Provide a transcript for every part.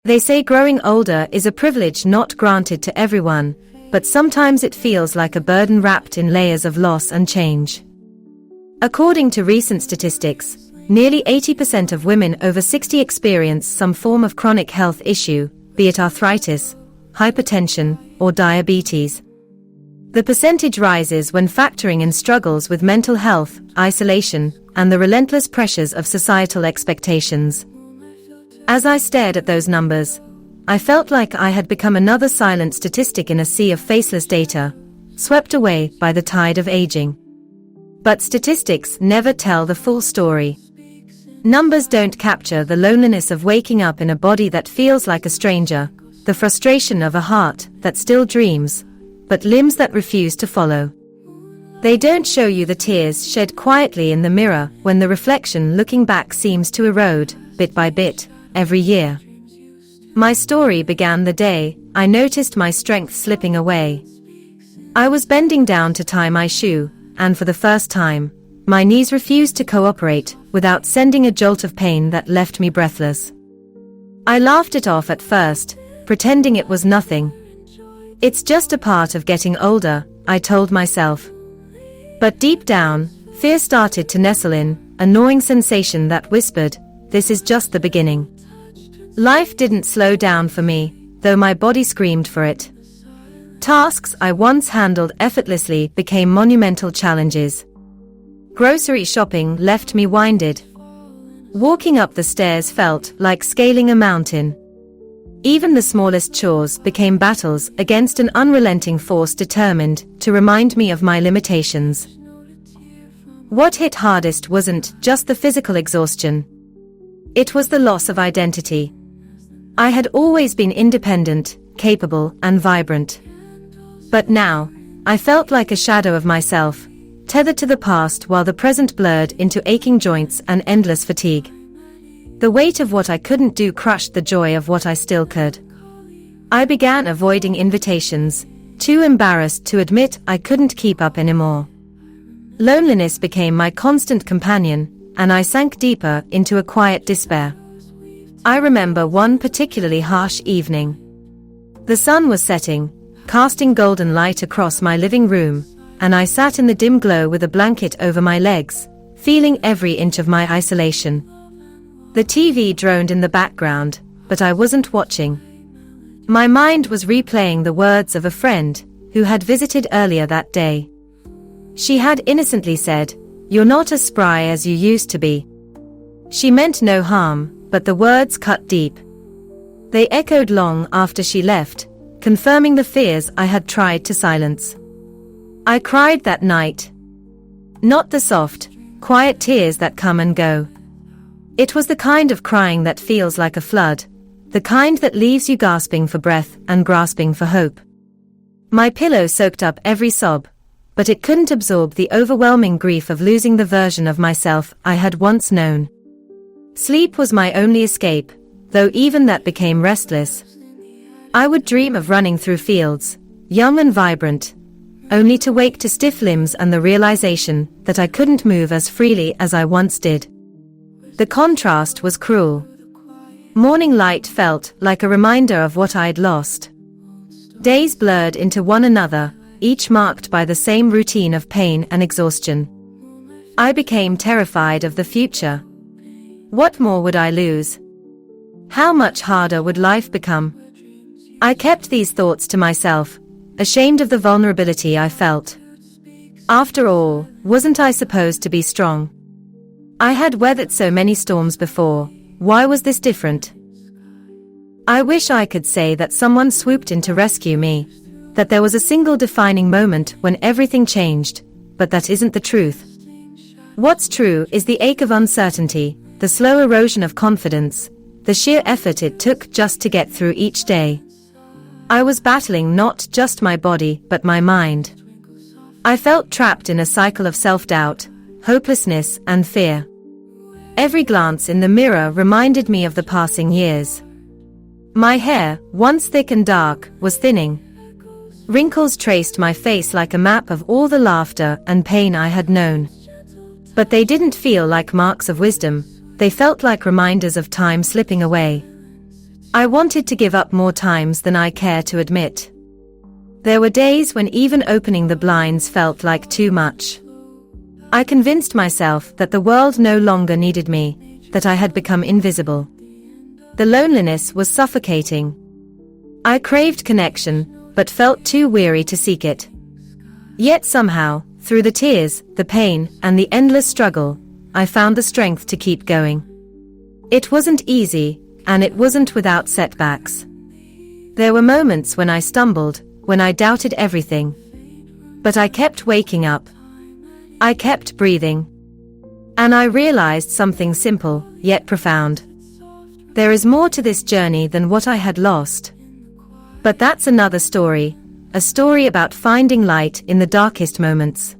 They say growing older is a privilege not granted to everyone, but sometimes it feels like a burden wrapped in layers of loss and change. According to recent statistics, nearly 80% of women over 60 experience some form of chronic health issue, be it arthritis, hypertension, or diabetes. The percentage rises when factoring in struggles with mental health, isolation, and the relentless pressures of societal expectations. As I stared at those numbers, I felt like I had become another silent statistic in a sea of faceless data, swept away by the tide of aging. But statistics never tell the full story. Numbers don't capture the loneliness of waking up in a body that feels like a stranger, the frustration of a heart that still dreams, but limbs that refuse to follow. They don't show you the tears shed quietly in the mirror when the reflection looking back seems to erode, bit by bit, every year. My story began the day I noticed my strength slipping away. I was bending down to tie my shoe, and for the first time, my knees refused to cooperate without sending a jolt of pain that left me breathless. I laughed it off at first, pretending it was nothing. It's just a part of getting older, I told myself. But deep down, fear started to nestle in, a gnawing sensation that whispered, "This is just the beginning." Life didn't slow down for me, though my body screamed for it. Tasks I once handled effortlessly became monumental challenges. Grocery shopping left me winded. Walking up the stairs felt like scaling a mountain. Even the smallest chores became battles against an unrelenting force determined to remind me of my limitations. What hit hardest wasn't just the physical exhaustion. It was the loss of identity. I had always been independent, capable, and vibrant. But now, I felt like a shadow of myself, tethered to the past while the present blurred into aching joints and endless fatigue. The weight of what I couldn't do crushed the joy of what I still could. I began avoiding invitations, too embarrassed to admit I couldn't keep up anymore. Loneliness became my constant companion, and I sank deeper into a quiet despair. I remember one particularly harsh evening. The sun was setting, casting golden light across my living room, and I sat in the dim glow with a blanket over my legs, feeling every inch of my isolation. The TV droned in the background, but I wasn't watching. My mind was replaying the words of a friend who had visited earlier that day. She had innocently said, "You're not as spry as you used to be." She meant no harm, but the words cut deep. They echoed long after she left, confirming the fears I had tried to silence. I cried that night. Not the soft, quiet tears that come and go. It was the kind of crying that feels like a flood, the kind that leaves you gasping for breath and grasping for hope. My pillow soaked up every sob, but it couldn't absorb the overwhelming grief of losing the version of myself I had once known. Sleep was my only escape, though even that became restless. I would dream of running through fields, young and vibrant, only to wake to stiff limbs and the realization that I couldn't move as freely as I once did. The contrast was cruel. Morning light felt like a reminder of what I'd lost. Days blurred into one another, each marked by the same routine of pain and exhaustion. I became terrified of the future. What more would I lose? How much harder would life become? I kept these thoughts to myself, ashamed of the vulnerability I felt. After all, wasn't I supposed to be strong? I had weathered so many storms before, why was this different? I wish I could say that someone swooped in to rescue me, that there was a single defining moment when everything changed, but that isn't the truth. What's true is the ache of uncertainty, the slow erosion of confidence, the sheer effort it took just to get through each day. I was battling not just my body but my mind. I felt trapped in a cycle of self-doubt, hopelessness, and fear. Every glance in the mirror reminded me of the passing years. My hair, once thick and dark, was thinning. Wrinkles traced my face like a map of all the laughter and pain I had known. But they didn't feel like marks of wisdom, they felt like reminders of time slipping away. I wanted to give up more times than I care to admit. There were days when even opening the blinds felt like too much. I convinced myself that the world no longer needed me, that I had become invisible. The loneliness was suffocating. I craved connection, but felt too weary to seek it. Yet somehow, through the tears, the pain, and the endless struggle, I found the strength to keep going. It wasn't easy, and it wasn't without setbacks. There were moments when I stumbled, when I doubted everything. But I kept waking up. I kept breathing. And I realized something simple, yet profound. There is more to this journey than what I had lost. But that's another story, a story about finding light in the darkest moments.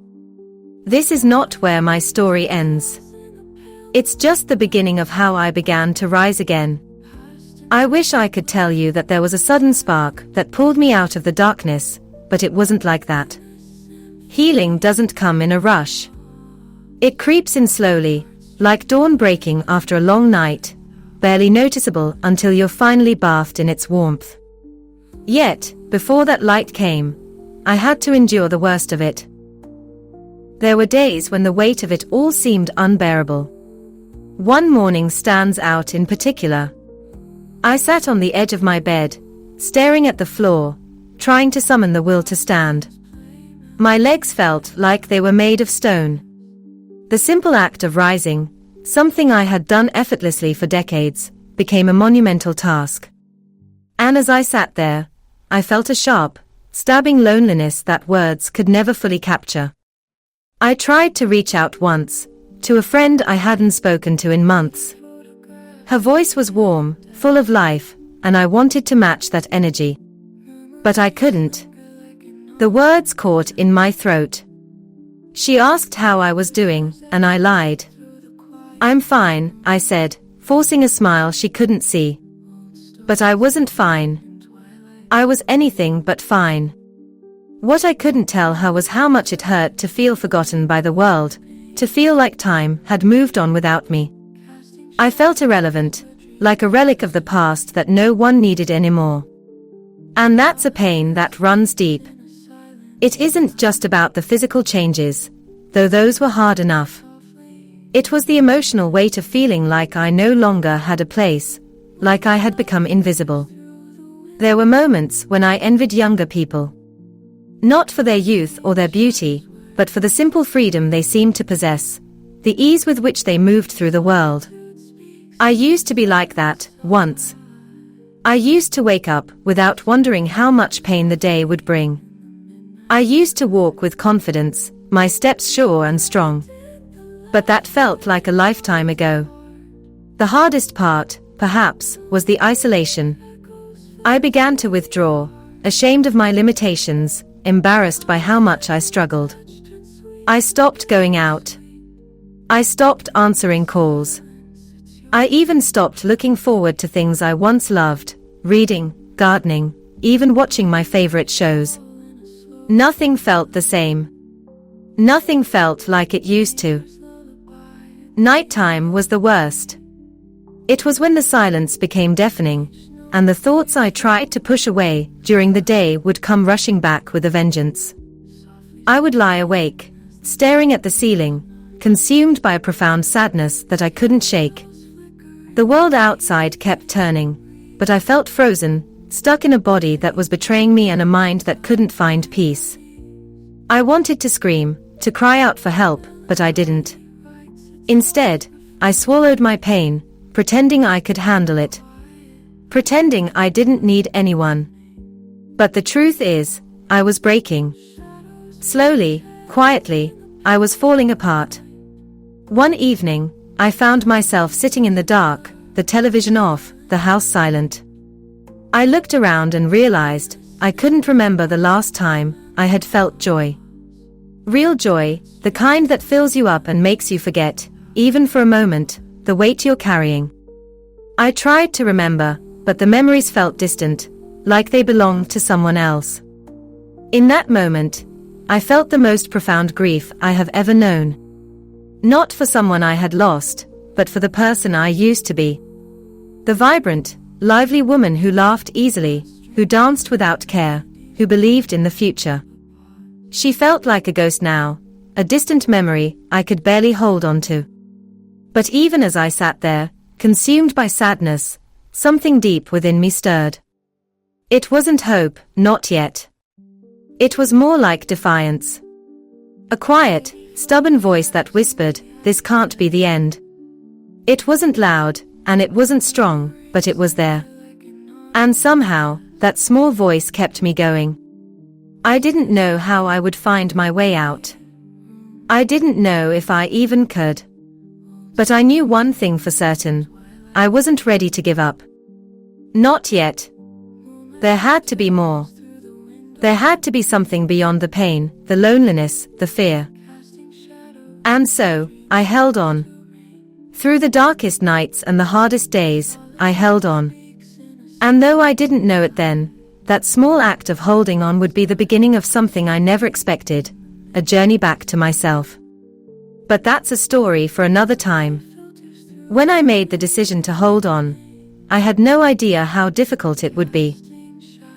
This is not where my story ends. It's just the beginning of how I began to rise again. I wish I could tell you that there was a sudden spark that pulled me out of the darkness, but it wasn't like that. Healing doesn't come in a rush. It creeps in slowly, like dawn breaking after a long night, barely noticeable until you're finally bathed in its warmth. Yet, before that light came, I had to endure the worst of it. There were days when the weight of it all seemed unbearable. One morning stands out in particular. I sat on the edge of my bed, staring at the floor, trying to summon the will to stand. My legs felt like they were made of stone. The simple act of rising, something I had done effortlessly for decades, became a monumental task. And as I sat there, I felt a sharp, stabbing loneliness that words could never fully capture. I tried to reach out once, to a friend I hadn't spoken to in months. Her voice was warm, full of life, and I wanted to match that energy. But I couldn't. The words caught in my throat. She asked how I was doing, and I lied. "I'm fine," I said, forcing a smile she couldn't see. But I wasn't fine. I was anything but fine. What I couldn't tell her was how much it hurt to feel forgotten by the world, to feel like time had moved on without me. I felt irrelevant, like a relic of the past that no one needed anymore. And that's a pain that runs deep. It isn't just about the physical changes, though those were hard enough. It was the emotional weight of feeling like I no longer had a place, like I had become invisible. There were moments when I envied younger people. Not for their youth or their beauty, but for the simple freedom they seemed to possess, the ease with which they moved through the world. I used to be like that, once. I used to wake up without wondering how much pain the day would bring. I used to walk with confidence, my steps sure and strong. But that felt like a lifetime ago. The hardest part, perhaps, was the isolation. I began to withdraw, ashamed of my limitations, embarrassed by how much I struggled. I stopped going out. I stopped answering calls. I even stopped looking forward to things I once loved, reading, gardening, even watching my favorite shows. Nothing felt the same. Nothing felt like it used to. Nighttime was the worst. It was when the silence became deafening, and the thoughts I tried to push away during the day would come rushing back with a vengeance. I would lie awake, staring at the ceiling, consumed by a profound sadness that I couldn't shake. The world outside kept turning, but I felt frozen, stuck in a body that was betraying me and a mind that couldn't find peace. I wanted to scream, to cry out for help, but I didn't. Instead, I swallowed my pain, pretending I could handle it. Pretending I didn't need anyone. But the truth is, I was breaking. Slowly, quietly, I was falling apart. One evening, I found myself sitting in the dark, the television off, the house silent. I looked around and realized I couldn't remember the last time I had felt joy. Real joy, the kind that fills you up and makes you forget, even for a moment, the weight you're carrying. I tried to remember, but the memories felt distant, like they belonged to someone else. In that moment, I felt the most profound grief I have ever known. Not for someone I had lost, but for the person I used to be. The vibrant, lively woman who laughed easily, who danced without care, who believed in the future. She felt like a ghost now, a distant memory I could barely hold on to. But even as I sat there, consumed by sadness, something deep within me stirred. It wasn't hope, not yet. It was more like defiance. A quiet, stubborn voice that whispered, "This can't be the end." It wasn't loud, and it wasn't strong, but it was there. And somehow, that small voice kept me going. I didn't know how I would find my way out. I didn't know if I even could. But I knew one thing for certain. I wasn't ready to give up. Not yet. There had to be more. There had to be something beyond the pain, the loneliness, the fear. And so, I held on. Through the darkest nights and the hardest days, I held on. And though I didn't know it then, that small act of holding on would be the beginning of something I never expected, a journey back to myself. But that's a story for another time. When I made the decision to hold on, I had no idea how difficult it would be.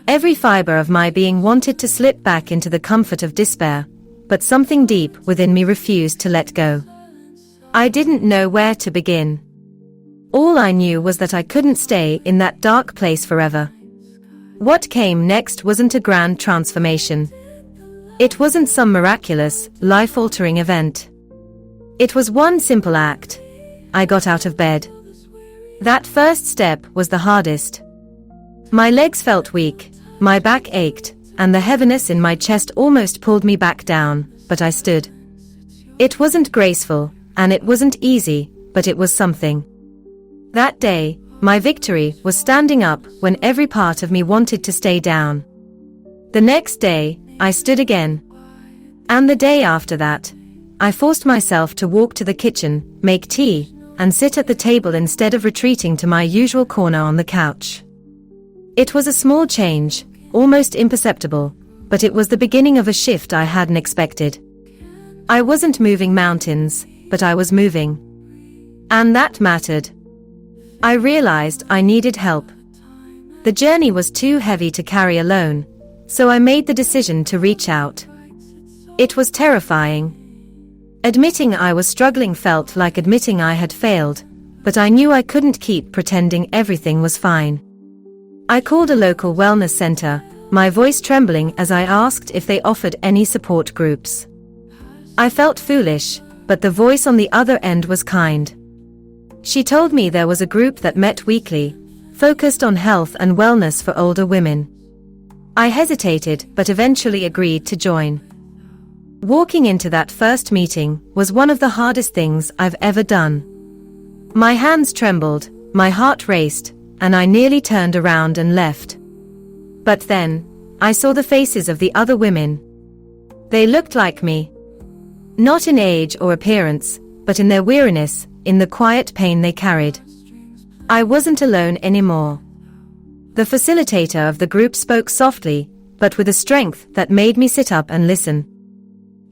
Every fiber of my being wanted to slip back into the comfort of despair, but something deep within me refused to let go. I didn't know where to begin. All I knew was that I couldn't stay in that dark place forever. What came next wasn't a grand transformation. It wasn't some miraculous, life-altering event. It was one simple act. I got out of bed. That first step was the hardest. My legs felt weak, my back ached, and the heaviness in my chest almost pulled me back down, but I stood. It wasn't graceful, and it wasn't easy, but it was something. That day, my victory was standing up when every part of me wanted to stay down. The next day, I stood again. And the day after that, I forced myself to walk to the kitchen, make tea, and sit at the table instead of retreating to my usual corner on the couch. It was a small change, almost imperceptible, but it was the beginning of a shift I hadn't expected. I wasn't moving mountains, but I was moving. And that mattered. I realized I needed help. The journey was too heavy to carry alone, so I made the decision to reach out. It was terrifying. Admitting I was struggling felt like admitting I had failed, but I knew I couldn't keep pretending everything was fine. I called a local wellness center, my voice trembling as I asked if they offered any support groups. I felt foolish, but the voice on the other end was kind. She told me there was a group that met weekly, focused on health and wellness for older women. I hesitated but eventually agreed to join. Walking into that first meeting was one of the hardest things I've ever done. My hands trembled, my heart raced, and I nearly turned around and left. But then, I saw the faces of the other women. They looked like me. Not in age or appearance, but in their weariness, in the quiet pain they carried. I wasn't alone anymore. The facilitator of the group spoke softly, but with a strength that made me sit up and listen.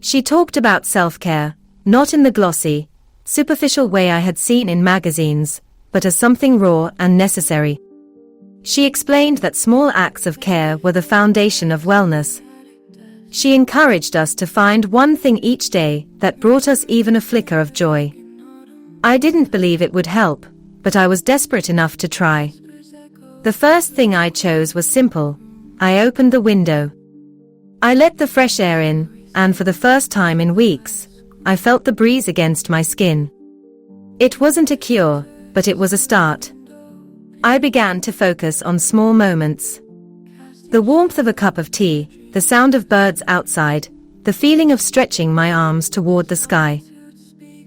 She talked about self-care, not in the glossy, superficial way I had seen in magazines, but as something raw and necessary. She explained that small acts of care were the foundation of wellness. She encouraged us to find one thing each day that brought us even a flicker of joy. I didn't believe it would help, but I was desperate enough to try. The first thing I chose was simple. I opened the window. I let the fresh air in, and for the first time in weeks, I felt the breeze against my skin. It wasn't a cure, but it was a start. I began to focus on small moments. The warmth of a cup of tea, the sound of birds outside, the feeling of stretching my arms toward the sky.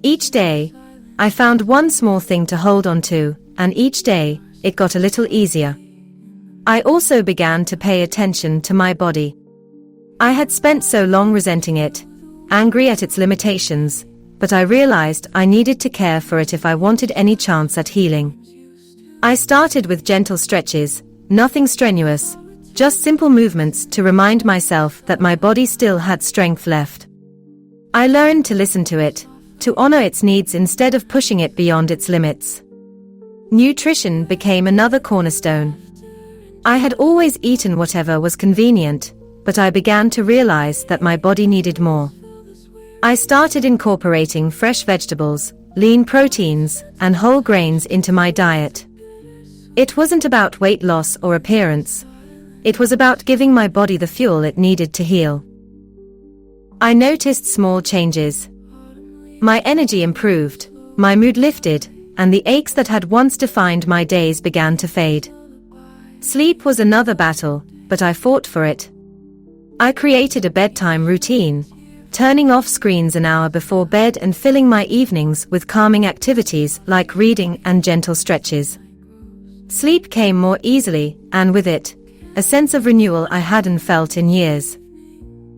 Each day, I found one small thing to hold on to, and each day, it got a little easier. I also began to pay attention to my body. I had spent so long resenting it, angry at its limitations, but I realized I needed to care for it if I wanted any chance at healing. I started with gentle stretches, nothing strenuous, just simple movements to remind myself that my body still had strength left. I learned to listen to it, to honor its needs instead of pushing it beyond its limits. Nutrition became another cornerstone. I had always eaten whatever was convenient, but I began to realize that my body needed more. I started incorporating fresh vegetables, lean proteins, and whole grains into my diet. It wasn't about weight loss or appearance. It was about giving my body the fuel it needed to heal. I noticed small changes. My energy improved, my mood lifted, and the aches that had once defined my days began to fade. Sleep was another battle, but I fought for it. I created a bedtime routine, turning off screens an hour before bed and filling my evenings with calming activities like reading and gentle stretches. Sleep came more easily, and with it, a sense of renewal I hadn't felt in years.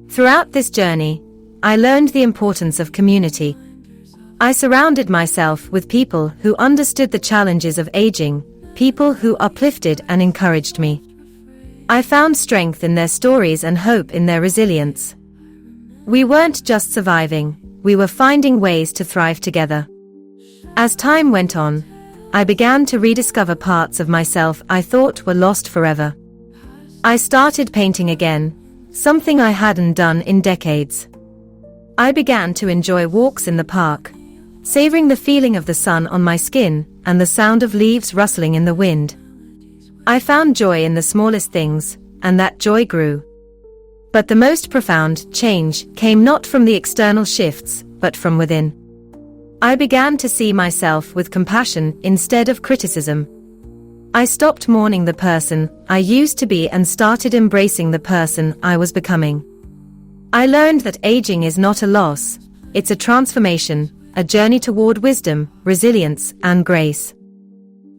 Throughout this journey, I learned the importance of community. I surrounded myself with people who understood the challenges of aging, people who uplifted and encouraged me. I found strength in their stories and hope in their resilience. We weren't just surviving, we were finding ways to thrive together. As time went on, I began to rediscover parts of myself I thought were lost forever. I started painting again, something I hadn't done in decades. I began to enjoy walks in the park, savoring the feeling of the sun on my skin and the sound of leaves rustling in the wind. I found joy in the smallest things, and that joy grew. But the most profound change came not from the external shifts, but from within. I began to see myself with compassion instead of criticism. I stopped mourning the person I used to be and started embracing the person I was becoming. I learned that aging is not a loss, it's a transformation, a journey toward wisdom, resilience, and grace.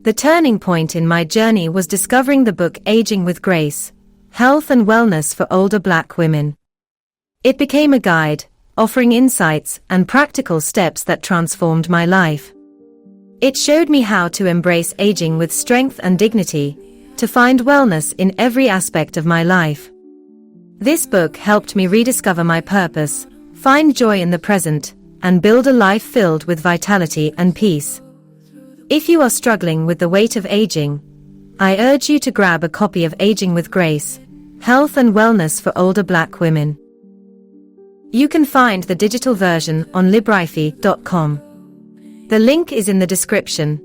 The turning point in my journey was discovering the book Aging with Grace, Health and Wellness for Older Black Women. It became a guide, offering insights and practical steps that transformed my life. It showed me how to embrace aging with strength and dignity, to find wellness in every aspect of my life. This book helped me rediscover my purpose, find joy in the present, and build a life filled with vitality and peace. If you are struggling with the weight of aging, I urge you to grab a copy of Aging with Grace, Health and Wellness for Older Black Women. You can find the digital version on libraifi.com. The link is in the description.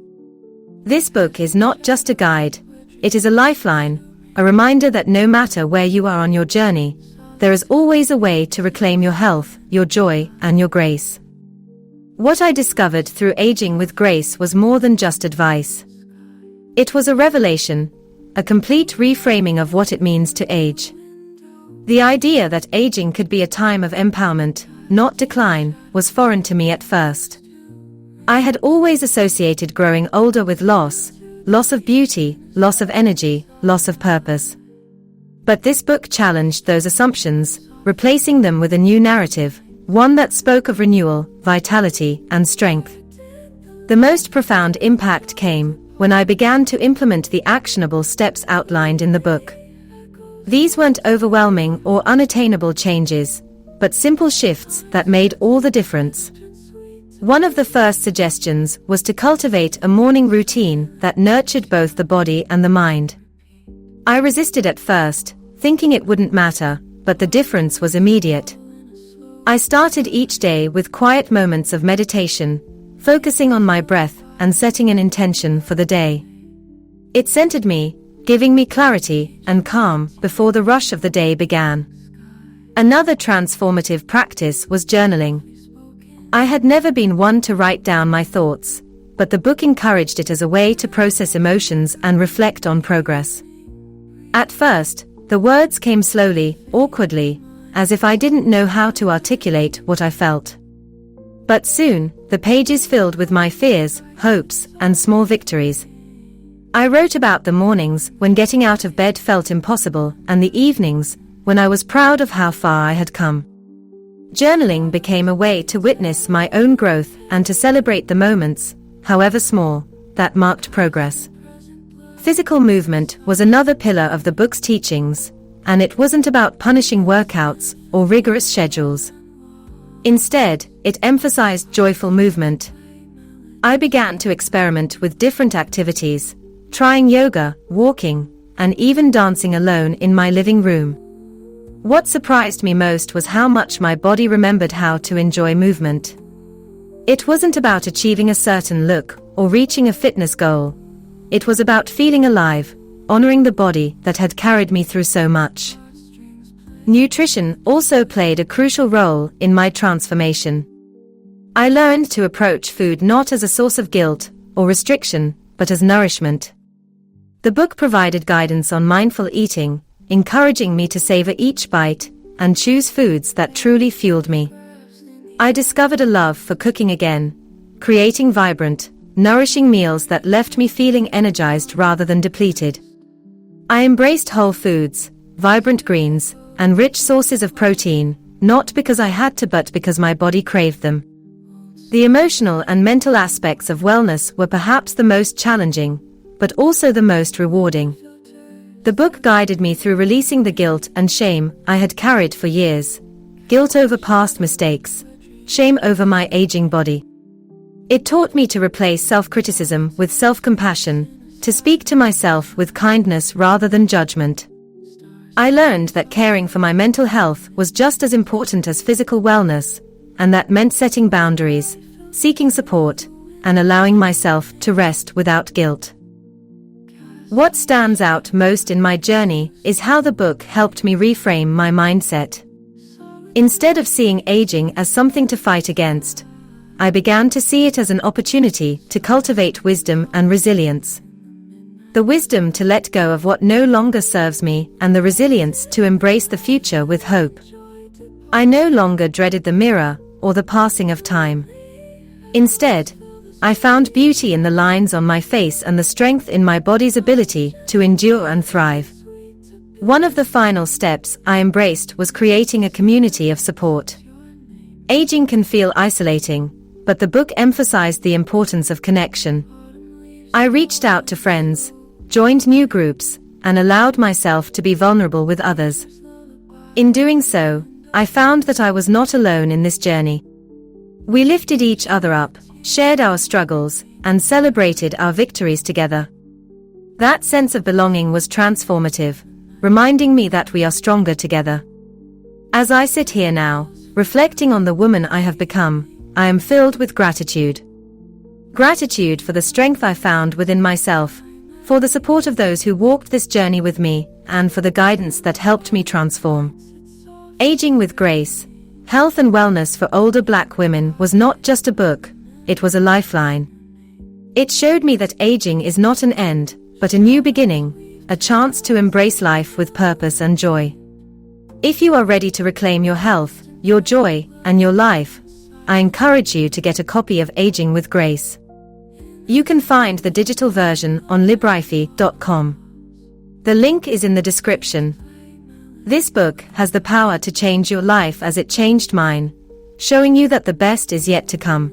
This book is not just a guide, it is a lifeline, a reminder that no matter where you are on your journey, there is always a way to reclaim your health, your joy, and your grace. What I discovered through Aging with Grace was more than just advice. It was a revelation, a complete reframing of what it means to age. The idea that aging could be a time of empowerment, not decline, was foreign to me at first. I had always associated growing older with loss of beauty, loss of energy, loss of purpose. But this book challenged those assumptions, replacing them with a new narrative, one that spoke of renewal, vitality, and strength. The most profound impact came when I began to implement the actionable steps outlined in the book. These weren't overwhelming or unattainable changes, but simple shifts that made all the difference. One of the first suggestions was to cultivate a morning routine that nurtured both the body and the mind. I resisted at first, thinking it wouldn't matter, but the difference was immediate. I started each day with quiet moments of meditation, focusing on my breath and setting an intention for the day. It centered me, giving me clarity and calm before the rush of the day began. Another transformative practice was journaling. I had never been one to write down my thoughts, but the book encouraged it as a way to process emotions and reflect on progress. At first, the words came slowly, awkwardly, as if I didn't know how to articulate what I felt. But soon, the pages filled with my fears, hopes, and small victories. I wrote about the mornings when getting out of bed felt impossible, and the evenings when I was proud of how far I had come. Journaling became a way to witness my own growth and to celebrate the moments, however small, that marked progress. Physical movement was another pillar of the book's teachings, and it wasn't about punishing workouts or rigorous schedules. Instead, it emphasized joyful movement. I began to experiment with different activities, trying yoga, walking, and even dancing alone in my living room. What surprised me most was how much my body remembered how to enjoy movement. It wasn't about achieving a certain look or reaching a fitness goal. It was about feeling alive, honoring the body that had carried me through so much. Nutrition also played a crucial role in my transformation. I learned to approach food not as a source of guilt or restriction, but as nourishment. The book provided guidance on mindful eating, encouraging me to savor each bite and choose foods that truly fueled me. I discovered a love for cooking again, creating vibrant, nourishing meals that left me feeling energized rather than depleted. I embraced whole foods, vibrant greens, and rich sources of protein, not because I had to but because my body craved them. The emotional and mental aspects of wellness were perhaps the most challenging, but also the most rewarding. The book guided me through releasing the guilt and shame I had carried for years. Guilt over past mistakes, shame over my aging body. It taught me to replace self-criticism with self-compassion, to speak to myself with kindness rather than judgment. I learned that caring for my mental health was just as important as physical wellness, and that meant setting boundaries, seeking support, and allowing myself to rest without guilt. What stands out most in my journey is how the book helped me reframe my mindset. Instead of seeing aging as something to fight against, I began to see it as an opportunity to cultivate wisdom and resilience. The wisdom to let go of what no longer serves me, and the resilience to embrace the future with hope. I no longer dreaded the mirror or the passing of time. Instead, I found beauty in the lines on my face and the strength in my body's ability to endure and thrive. One of the final steps I embraced was creating a community of support. Aging can feel isolating, but the book emphasized the importance of connection. I reached out to friends, joined new groups, and allowed myself to be vulnerable with others. In doing so, I found that I was not alone in this journey. We lifted each other up, shared our struggles, and celebrated our victories together. That sense of belonging was transformative, reminding me that we are stronger together. As I sit here now, reflecting on the woman I have become, I am filled with gratitude. Gratitude for the strength I found within myself, for the support of those who walked this journey with me, and for the guidance that helped me transform. Aging with Grace: Health and Wellness for Older Black Women was not just a book, it was a lifeline. It showed me that aging is not an end, but a new beginning, a chance to embrace life with purpose and joy. If you are ready to reclaim your health, your joy, and your life, I encourage you to get a copy of Aging with Grace. You can find the digital version on libraifi.com. The link is in the description. This book has the power to change your life as it changed mine, showing you that the best is yet to come.